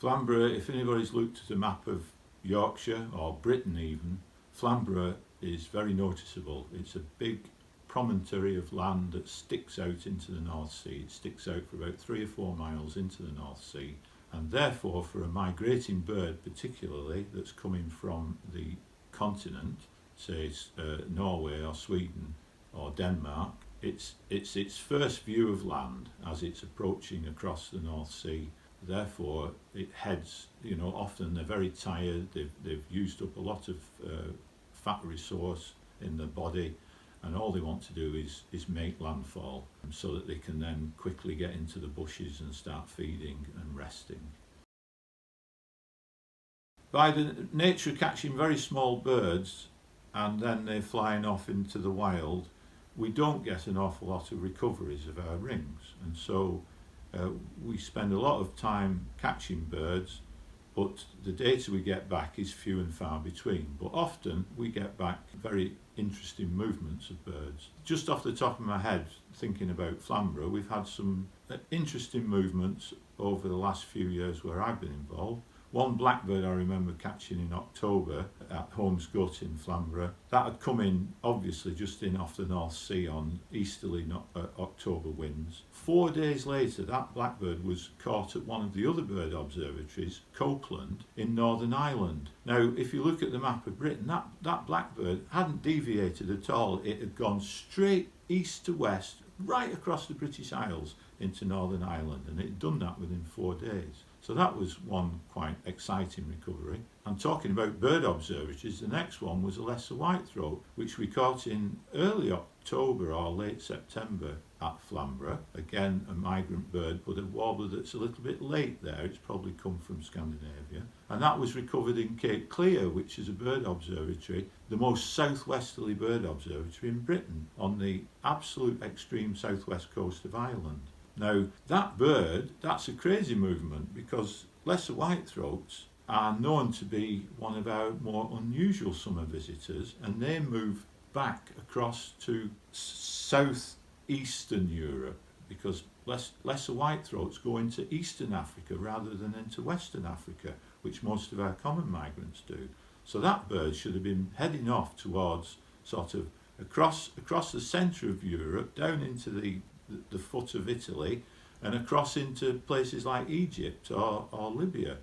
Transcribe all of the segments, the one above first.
Flamborough, if anybody's looked at a map of Yorkshire or Britain even, Flamborough is very noticeable. It's a big promontory of land that sticks out into the North Sea. It sticks out for about 3 or 4 miles into the North Sea, and therefore for a migrating bird particularly that's coming from the continent, say Norway or Sweden or Denmark, it's its first view of land as it's approaching across the North Sea. Therefore it heads, often they're very tired, they've used up a lot of fat resource in the body, and all they want to do is make landfall so that they can then quickly get into the bushes and start feeding and resting. By the nature of catching very small birds and then they're flying off into the wild, we don't get an awful lot of recoveries of our rings, and so we spend a lot of time catching birds, but the data we get back is few and far between. But often we get back very interesting movements of birds. Just off the top of my head, thinking about Flamborough, we've had some interesting movements over the last few years where I've been involved. One blackbird I remember catching in October at Holmes Gut in Flamborough. That had come in, obviously, just in off the North Sea on easterly October winds. 4 days later, that blackbird was caught at one of the other bird observatories, Copeland, in Northern Ireland. Now, if you look at the map of Britain, that blackbird hadn't deviated at all. It had gone straight east to west, right across the British Isles into Northern Ireland, and it had done that within 4 days. So that was one quite exciting recovery. And talking about bird observatories, the next one was a lesser whitethroat, which we caught in early October or late September at Flamborough. Again, a migrant bird, but a warbler that's a little bit late there. It's probably come from Scandinavia. And that was recovered in Cape Clear, which is a bird observatory, the most southwesterly bird observatory in Britain, on the absolute extreme southwest coast of Ireland. Now, that bird, that's a crazy movement, because lesser whitethroats are known to be one of our more unusual summer visitors, and they move back across to southeastern Europe, because lesser whitethroats go into eastern Africa rather than into western Africa, which most of our common migrants do. So that bird should have been heading off towards sort of across the centre of Europe, down into the foot of Italy, and across into places like Egypt or Libya.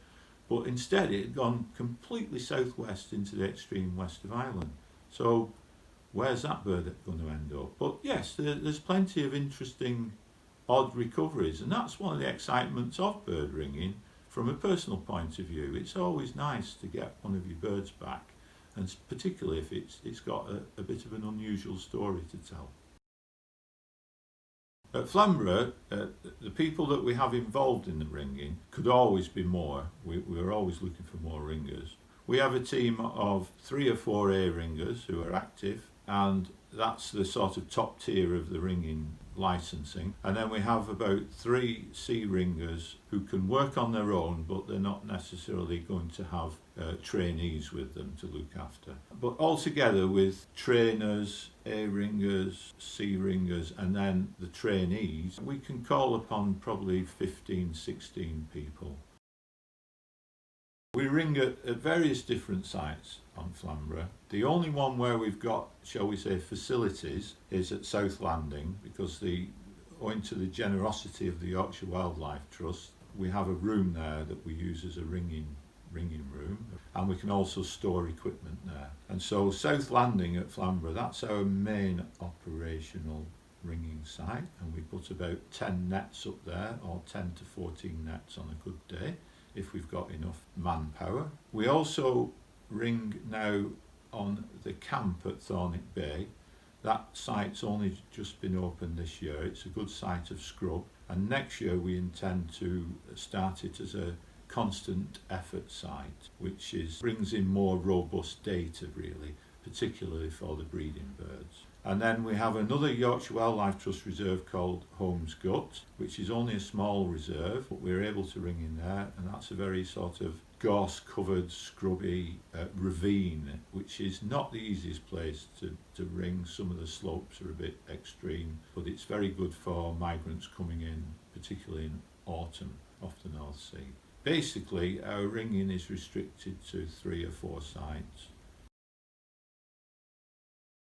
But instead it had gone completely southwest into the extreme west of Ireland. So where's that bird going to end up? But yes, there's plenty of interesting odd recoveries, and that's one of the excitements of bird ringing from a personal point of view. It's always nice to get one of your birds back, and particularly if it's got a bit of an unusual story to tell. At Flamborough, the people that we have involved in the ringing could always be more. We're always looking for more ringers. We have a team of 3 or 4 A ringers who are active, and that's the sort of top tier of the ringing licensing. And then we have about 3 C ringers who can work on their own, but they're not necessarily going to have trainees with them to look after. But altogether, with trainers, A ringers, C ringers, and then the trainees, we can call upon probably 15, 16 people. We ring at various different sites on Flamborough. The only one where we've got, shall we say, facilities is at South Landing, because owing to the generosity of the Yorkshire Wildlife Trust, we have a room there that we use as a ringing room, and we can also store equipment there. And so South Landing at Flamborough, that's our main operational ringing site, and we put about 10 nets up there, or 10 to 14 nets on a good day, if we've got enough manpower. We also ring now on the camp at Thornick Bay. That site's only just been opened this year. It's a good site of scrub, and next year we intend to start it as a constant effort site, which brings in more robust data really, particularly for the breeding birds. And then we have another Yorkshire Wildlife Trust reserve called Holmes Gut, which is only a small reserve, but we're able to ring in there, and that's a very sort of gorse-covered, scrubby ravine, which is not the easiest place to ring. Some of the slopes are a bit extreme, but it's very good for migrants coming in, particularly in autumn, off the North Sea. basically our ringing is restricted to 3 or 4 sites.